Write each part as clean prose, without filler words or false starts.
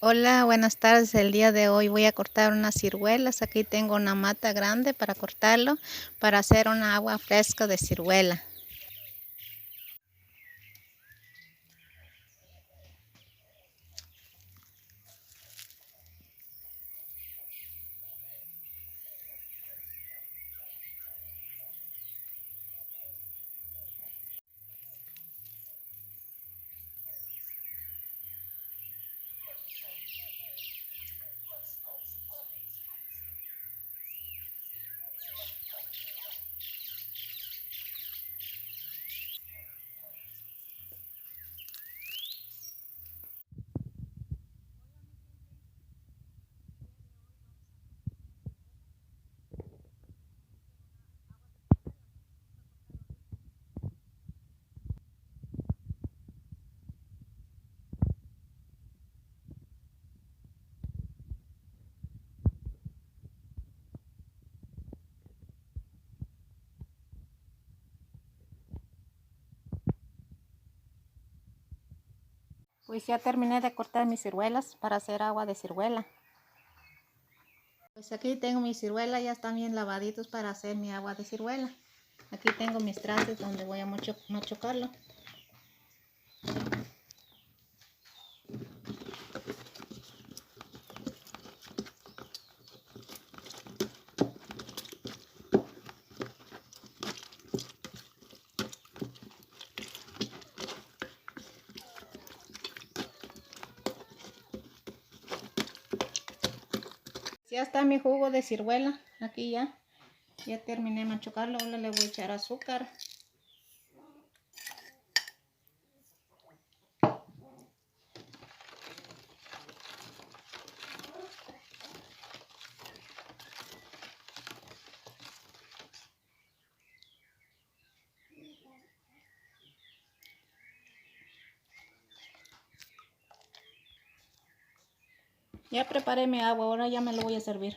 Hola, buenas tardes. El día de hoy voy a cortar unas ciruelas. Aquí tengo una mata grande para cortarlo, para hacer una agua fresca de ciruela. Pues ya terminé de cortar mis ciruelas para hacer agua de ciruela. Pues aquí tengo mis ciruelas, ya están bien lavaditos para hacer mi agua de ciruela. Aquí tengo mis trastes donde voy a machucarlo. Ya está mi jugo de ciruela, aquí ya terminé de machucarlo. Ahora le voy a echar azúcar. Ya preparé mi agua, ahora ya me lo voy a servir.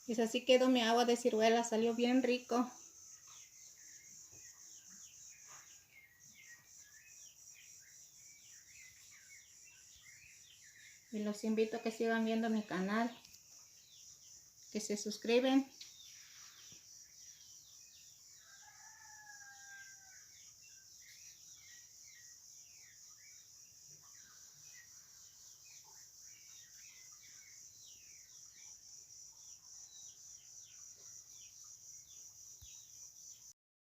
Pues así quedó mi agua de ciruela, salió bien rico. Y los invito a que sigan viendo mi canal, que se suscriben